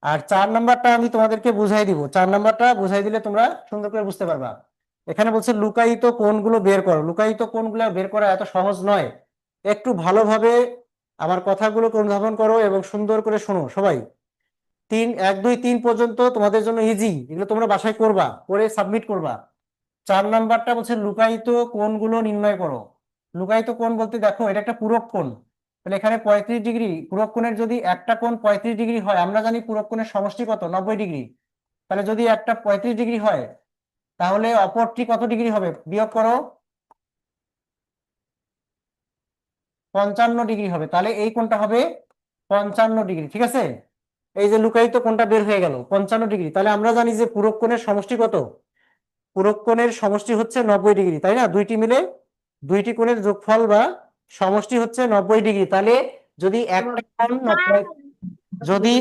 [SPEAKER 2] আর 4 নম্বরটা আমি তোমাদেরকে বুঝাই দিব। 4 নম্বরটা বুঝাই দিলে তোমরা সুন্দর করে বুঝতে পারবা। এখানে বলছে লুকায়িত কোণগুলো বের করো। লুকায়িত কোণগুলো বের করা এত সহজ নয়, একটু ভালোভাবে আমার কথাগুলোকে অনুধাবন করো এবং সুন্দর করে শোনো সবাই। 1, 2, 3 পর্যন্ত তোমাদের জন্য ইজি, এগুলো তোমরা বাসায় করবা, করে সাবমিট করবা। 4 নম্বরটা বলছে লুকায়িত কোণগুলো নির্ণয় করো। লুকায়িত কোণ বলতে দেখো, এটা একটা পূরক কোণ। তাহলে এখানে 35 ডিগ্রি, পূরক কোণের যদি একটা কোণ 35 ডিগ্রি হয়, আমরা জানি পূরক কোণের সমষ্টি কত, 90 ডিগ্রি। তাহলে যদি একটা 35 ডিগ্রি হয়, তাহলে অপরটি কত ডিগ্রি হবে? বিয়োগ করো, 55 ডিগ্রি হবে। তাহলে এই কোণটা হবে 55 ডিগ্রি, ঠিক আছে? এই যে লুকায়িত কোণটা বের হয়ে গেল 55 ডিগ্রি। তাহলে আমরা জানি যে পূরক কোণের সমষ্টি কত? পূরক কোণের সমষ্টি হচ্ছে 90 ডিগ্রি, তাই না? দুইটি মিলে দুইটি কোণের যোগফল বা সমষ্টি হচ্ছে 90 ডিগ্রি। তাহলে যদি একটা কোণ যদি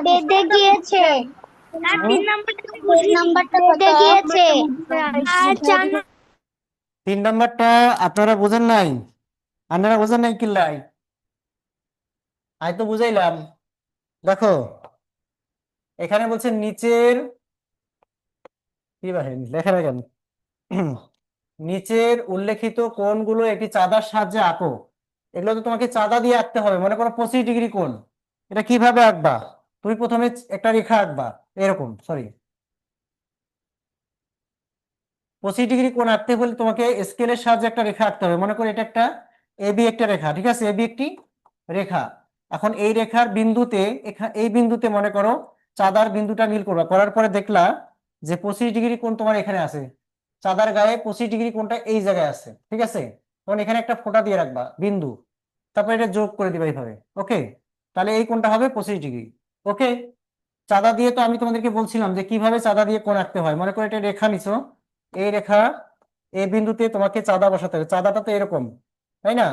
[SPEAKER 4] বেঁধে গিয়েছে। আর 3 নাম্বারটা বেঁধে গিয়েছে। আর
[SPEAKER 2] 3 নম্বরটা আপনারা বোঝেন নাই? আপনারা বোঝেন নাই কিল্লাই? আমি তো বুঝাইলাম। দেখো, এখানে বলছে নিচের কি বাহিনী লেখা রাখেন, নিচের উল্লেখিত কোণগুলো একটি চাঁদার সাহায্যে আঁকো। এগুলো তো তোমাকে চাঁদা দিয়ে আঁকতে হবে। মনে করো 25 ডিগ্রি কোণ, এটা কিভাবে আঁকবা? তুমি প্রথমে একটা রেখা আঁকবা, এরকম, সরি, 25 ডিগ্রি কোণ আঁকতে হলে তোমাকে স্কেলের সাহায্যে একটা রেখা আঁকতে হবে। মনে করো এটা একটা এবি, একটা রেখা, ঠিক আছে? এবি একটি রেখা। এখন এই রেখার বিন্দুতে, এই বিন্দুতে মনে করো চাঁদার বিন্দুটা মিল করবা, করার পরে দেখলা যে 25 ডিগ্রি কোণ তোমার এখানে আছে, চাঁদার গায়ে 25 ডিগ্রি কোণটা এই জায়গায় আছে, ঠিক আছে? তখন এখানে একটা ফোঁটা দিয়ে রাখবা, বিন্দু, তারপর এটা যোগ করে দিবা এইভাবে। ওকে, তাহলে এই কোণটা হবে 25 ডিগ্রি। ওকে, চাঁদা দিয়ে তো আমি তোমাদেরকে বলছিলাম যে কিভাবে চাঁদা দিয়ে কোণ আঁকতে হয়। মনে করো এটা রেখা নিছো, এই রেখা, এই বিন্দুতে তোমাকে চাঁদা বসাতে হবে। চাঁদাটা তো এরকম, তাই না?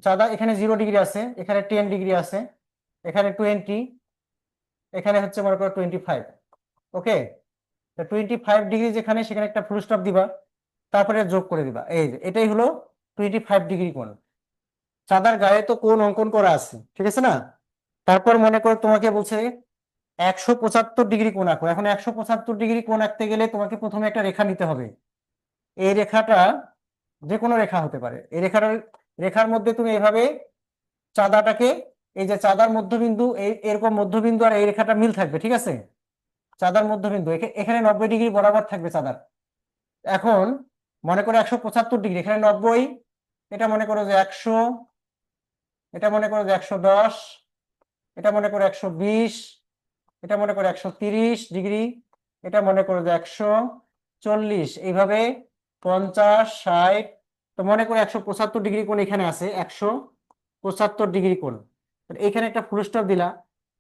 [SPEAKER 2] চাঁদা এখানে 0 ডিগ্রি আছে, এখানে 10 ডিগ্রি আছে, এখানে 20, এখানে হচ্ছে মনে করো 25। ওকে, 25 ডিগ্রি যেখানে, সেখানে একটা ফুল স্টপ দিবা, তারপরে যোগ করে দিবা। এই যে এটাই হলো 25 ডিগ্রি কোণ। চাঁদার গায়ে তো কোণ অঙ্কন করা আছে, ঠিক আছে না? তারপর মনে করো তোমাকে বলছে 175 ডিগ্রি কোণ আঁকো। এখন 175 ডিগ্রি কোণ আঁকতে গেলে তোমাকে প্রথমে একটা রেখা নিতে হবে। এই রেখাটা যে কোনো রেখা হতে পারে। এই রেখার মধ্যে তুমি এভাবে চাঁদাটাকে, এই যে চাঁদার মধ্যবিন্দু, এরকম মধ্যবিন্দু আর এই রেখাটা মিল থাকবে, ঠিক আছে? চাঁদার মধ্যবিন্দু এখানে 90 ডিগ্রি বরাবর থাকবে চাঁদার। এখন মনে করো 175 ডিগ্রি, এখানে 90, এটা মনে করো যে 100, এটা মনে করো যে 110, এটা মনে করো 120, এটা মনে করো 130 ডিগ্রি, এটা মনে করো যে 140, এইভাবে 50, 60। তো মনে করো 175 ডিগ্রি কোণ এখানে আছে, 175 ডিগ্রি কোণ। এখানে একটা ফুল স্টপ দিলা,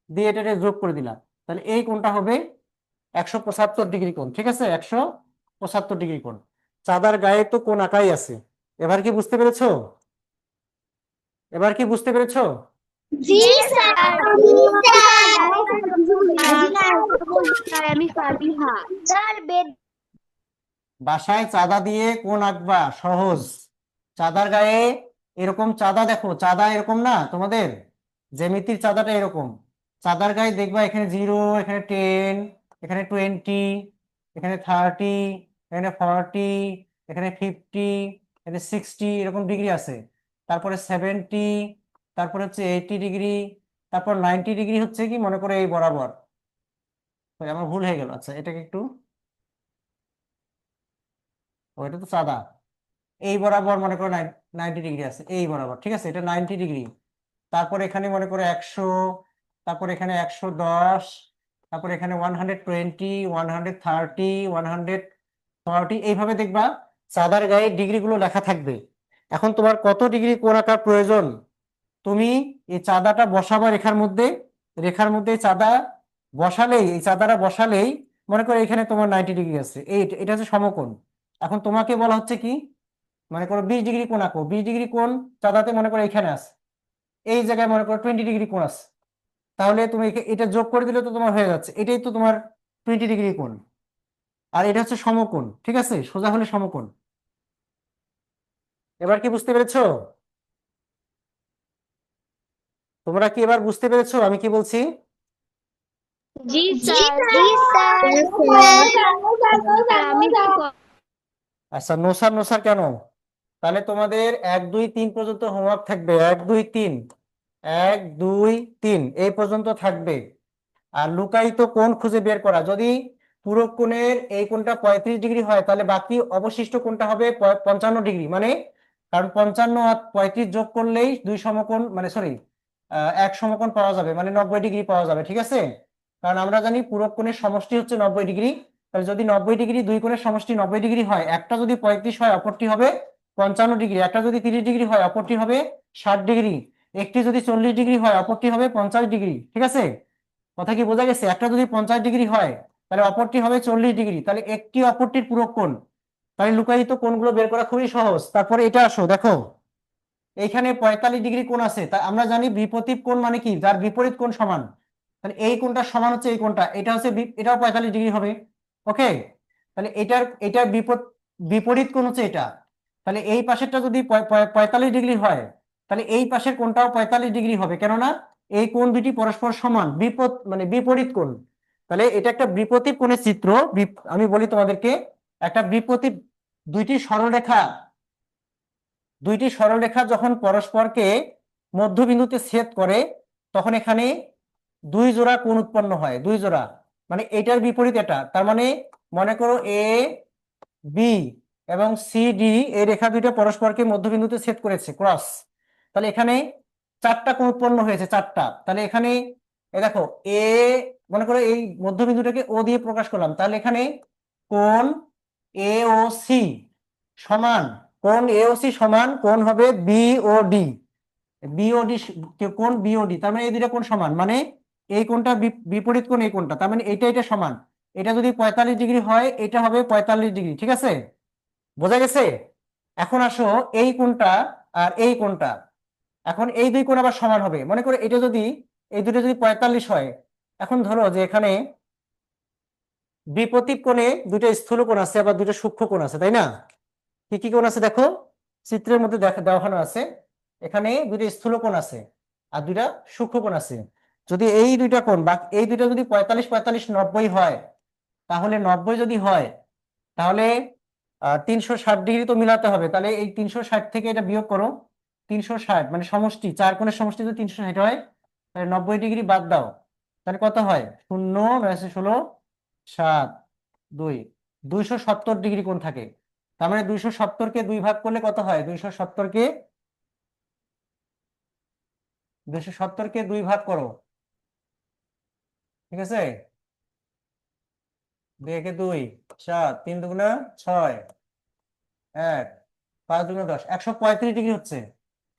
[SPEAKER 2] দিয়ে এটা যোগ করে দিলা, তাহলে এই কোণটা হবে 175 ডিগ্রি কোণ, ঠিক আছে? 175 ডিগ্রি কোণ। চাঁদার গায়ে তো কোণ আঁকাই আছে। এবার কি বুঝতে পেরেছো? এবার কি বুঝতে পেরেছো?
[SPEAKER 4] জি স্যার।
[SPEAKER 3] স্যার আমি ফাবিহা।
[SPEAKER 4] স্যার বেদ
[SPEAKER 2] বাসায় চাঁদা দিয়ে কোণ আঁকবা, সহজ। চাঁদার গায়ে এরকম চাঁদা, দেখো চাঁদা এরকম না তোমাদের, জ্যামিতির চাঁদাটা এরকম। চাঁদার গায়ে দেখবা এখানে 0, এখানে 10, এখানে 20, এখানে 30, এখানে 40, এখানে 50, এখানে 60, এরকম ডিগ্রি আছে। তারপরে 70, তারপরে হচ্ছে 80 ডিগ্রি, তারপর 90 ডিগ্রি হচ্ছে কি মনে করো এই বরাবর। Sorry, আমার ভুল হয়ে গেল। আচ্ছা এটাকে একটু, ওইটা তো চাঁদা, এই বরাবর মনে করো 90 ডিগ্রি আছে, এই বরাবর, ঠিক আছে? এটা 90 ডিগ্রি। তারপর এখানে মনে করো 100, তারপর এখানে 110, তারপর এখানে 120, 130, 140, এইভাবে দেখবা চাঁদার গায়ে ডিগ্রি গুলো লেখা থাকবে। এখন তোমার কত ডিগ্রি কোণ আঁকার প্রয়োজন, তুমি এই চাঁদাটা বসাবা রেখার মধ্যে, রেখার মধ্যে চাঁদা বসালেই, এই চাঁদাটা বসালেই মনে করো এখানে তোমার 90 ডিগ্রি আছে, এটা হচ্ছে সমকোণ। এখন তোমাকে বলা হচ্ছে কি, মনে করো 20 ডিগ্রি কোণ আঁকো। 20 ডিগ্রি কোণ চাঁদাতে মনে করো এখানে আছে, এই জায়গায় মনে করো 20 ডিগ্রি কোণ আছে। তাহলে তুমি এটা যোগ করে দিলে তো তোমার হয়ে যাচ্ছে, এটাই তো তোমার 20 ডিগ্রি কোণ। আর এটা হচ্ছে সমকোণ, ঠিক আছে? সোজা হলে সমকোণ। এবার কি বুঝতে পেরেছো? তোমরা কি এবার বুঝতে পেরেছো আমি কি বলছি?
[SPEAKER 3] জি
[SPEAKER 4] জি
[SPEAKER 3] স্যার।
[SPEAKER 4] স্যার।
[SPEAKER 3] স্যার আমি একটু
[SPEAKER 2] আচ্ছা নোসার নোসার কেন? তাহলে তোমাদের 1, 2, 3 পর্যন্ত হোমওয়ার্ক থাকবে। 1, 2, 3, 1, 2, 3 এই পর্যন্ত থাকবে। আর লুকায়িত কোণ খুঁজে বের করা। যদি পুরো কোণের এই কোণটা 35 ডিগ্রি হয়, তাহলে বাকি অবশিষ্ট কোণটা হবে 55 ডিগ্রি। মানে কারণ 55 আর 35 যোগ করলেই দুই সমকোণ, মানে সরি, এক সমকোণ পাওয়া যাবে, মানে 90 ডিগ্রি পাওয়া যাবে, ঠিক আছে? কারণ আমরা জানি পুরো কোণের সমষ্টি হচ্ছে 90 ডিগ্রি। তাহলে যদি 90 ডিগ্রি, দুই কোণের সমষ্টি 90 ডিগ্রি হয়, একটা যদি 35 হয় অপরটি হবে 55 ডিগ্রি, একটা যদি 30 ডিগ্রি হয় অপরটি হবে 60 ডিগ্রি, একটি যদি 40 ডিগ্রি হয় অপরটি হবে 50 ডিগ্রি, ঠিক আছে? কথা কি বোঝা গেছে? একটা যদি 50 ডিগ্রি হয় তাহলে অপরটি হবে 40 ডিগ্রি, তাহলে একটি অপরটির পূরক কোণ। তাহলে লুকায়িত কোণগুলো বের করা খুবই সহজ। তারপরে এটা আসো, দেখো এইখানে 45 ডিগ্রি কোণ আছে, তা আমরা জানি বিপরীত কোণ মানে কি, যার বিপরীত কোণ সমান। তাহলে এই কোণটা সমান হচ্ছে এই কোণটা, এটা হচ্ছে এটাও 45 ডিগ্রি হবে। ওকে, তাহলে এটার বিপরীত কোণ হচ্ছে এটা। তাহলে এই পাশেরটা যদি 45 ডিগ্রি হয়, তাহলে এই পাশের কোণটাও 45 ডিগ্রি হবে, কেননা এই কোণ দুটি পরস্পর সমান, মানে বিপরীত কোণ। তাহলে এটা একটা বিপরীত কোণের চিত্র। আমি বলি তোমাদেরকে, একটা বিপরীত, দুইটি সরলরেখা যখন পরস্পরকে মধ্যবিন্দুতে ছেদ করে, তখন এখানে দুই জোড়া কোণ উৎপন্ন হয়, দুই জোড়া, মানে এটার বিপরীত এটা। তার মানে মনে করো এ বি এবং সি ডি, এই রেখা দুইটা পরস্পরকে মধ্যবিন্দুতে ছেদ করেছে, ক্রস। তাহলে এখানে চারটা কোণ উৎপন্ন হয়েছে, চারটা। তাহলে এখানে দেখো এ, মনে করো এই মধ্যবিন্দুটাকে ও দিয়ে প্রকাশ করলাম, তাহলে এখানে কোণ এ ও সি সমান, কোণ এ ও সি সমান কোণ হবে বিওডি, বিওডি, কোণ বিওডি। তার মানে এই দুইটা কোণ সমান, মানে এই কোণটা বিপরীত কোণ এই কোণটা, তার মানে এটা সমান। এটা যদি 45 ডিগ্রি হয়, এটা হবে 45 ডিগ্রি, ঠিক আছে? বোঝা গেছে? এখন আসো এই কোণটা আর এই কোণটা, এখন এই দুই কোণ আবার সমান হবে। মনে করো এটা যদি, এই দুটো যদি 45 হয়, এখন ধরো যে এখানে বিপরীত কোণে দুটো স্থূল কোণ আছে, আবার দুটো সূক্ষ্ম কোণ আছে, তাই না? কি কি কোণ আছে দেখো, চিত্রের মধ্যে দেখানো আছে, এখানে দুইটা স্থূলকোণ আছে আর দুইটা সূক্ষ্মকোণ আছে। যদি এই দুইটা কোণ বা এই দুইটা যদি 45 45 90 হয়, তাহলে 90 যদি হয় তাহলে 360 ডিগ্রি তো মিলাতে হবে। তাহলে এই 360 থেকে এটা বিয়োগ করো, 360 মানে সমষ্টি, চার কোণের সমষ্টি যদি 360 হয় তাহলে 90 ডিগ্রি বাদ দাও, তাহলে কত হয়? 0 9 16 7 2 270 ডিগ্রি কোণ থাকে। তার মানে 270 কে 2 ভাগ করলে কত হয়? 270 কে 2 ভাগ করো, ঠিক আছে? 2 একে 2 7 3 দুগুণা 6 1 5 দুগুণা 10 135 ডিগ্রি হচ্ছে।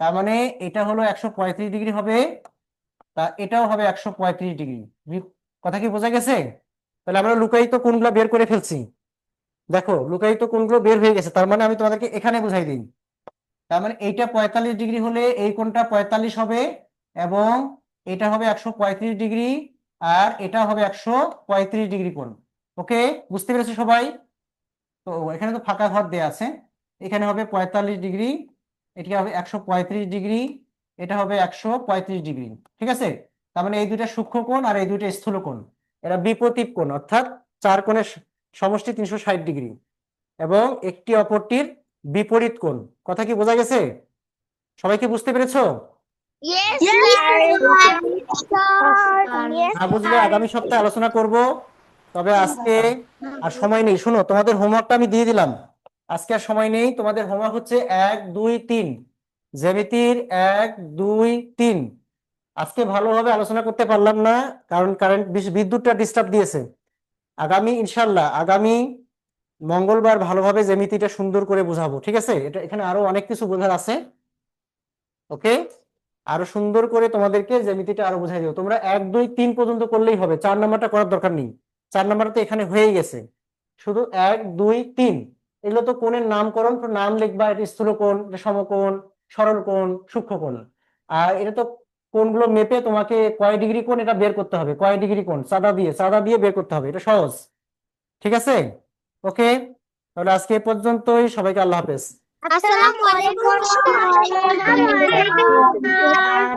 [SPEAKER 2] তার মানে এটা হলো 135 ডিগ্রি হবে, তা এটাও হবে 135 ডিগ্রি। কথা কি বোঝা গেছে? তাহলে আমরা লুকায়িত কোণগুলো বের করে ফেলছি। দেখো লুকায়িত কোণগুলো বের হয়ে গেছে, তার মানে আমি তোমাদেরকে এখানে বুঝাই দিই। তার মানে এইটা 45 ডিগ্রি হলে এই কোণটা 45 হবে, এবং এটা হবে 135 ডিগ্রি, আর এটা হবে 135 ডিগ্রি কোণ। ওকে, বুঝতে পেরেছো সবাই? তো এখানে তো ফাঁকা ঘর দেয়া আছে, এখানে হবে 45 ডিগ্রি, এটা হবে 135 ডিগ্রি, এটা হবে 135 ডিগ্রি, ঠিক আছে? তার মানে এই দুইটা সূক্ষ্মকোণ আর এই দুইটা স্থূলকোণ, এরা বিপরীত কোণ, অর্থাৎ চার কোণের সমষ্টি 360 ডিগ্রি, এবং একটি অপরটির বিপরীত কোণ। কথা কি বোঝা গেছে? সবাই কি বুঝতে পেরেছো?
[SPEAKER 4] Yes,
[SPEAKER 2] না বুঝলে আগামী সপ্তাহে আলোচনা করব। তবে আজকে আর সময় নেই, শুনো তোমাদের হোমওয়ার্কটা আমি দিয়ে দিলাম, আজকে আর সময় নেই। তোমাদের হোমওয়ার্ক হচ্ছে 1 2 3, জ্যামিতির 1 2 3। আজকে ভালোভাবে আলোচনা করতে পারলাম না, কারণ বিদ্যুৎটা ডিস্টার্ব দিয়েছে। ইনশাল্লাহ আগামী মঙ্গলবার ভালোভাবে জ্যামিতিটা সুন্দর করে বোঝাবো, ঠিক আছে? এটা এখানে আরো অনেক কিছু বোঝার আছে। ওকে, আরো সুন্দর করে তোমাদেরকে জ্যামিতিটা আরো বুঝাই দেবো। তোমরা 1 2 3 পর্যন্ত করলেই হবে, 4 নাম্বারটা করার দরকার নেই। 4 নাম্বার তো এখানে হয়েই গেছে, শুধু 1 2 3 এগুলো তো কোণের নামকরণ, নাম লিখবা। এটা স্থূলকোণ, এটা সমকোণ, সরলকোণ, সূক্ষ্মকোণ। আর এটা তো কোণগুলো মেপে তোমাকে কয় ডিগ্রি কোণ এটা বের করতে হবে, কয় ডিগ্রি কোণ চাঁদা দিয়ে বের করতে হবে, এটা সহজ, ঠিক আছে? ওকে, তাহলে আজকে এ পর্যন্তই, সবাইকে আল্লাহ হাফেজ।
[SPEAKER 4] আসসালামু আলাইকুম।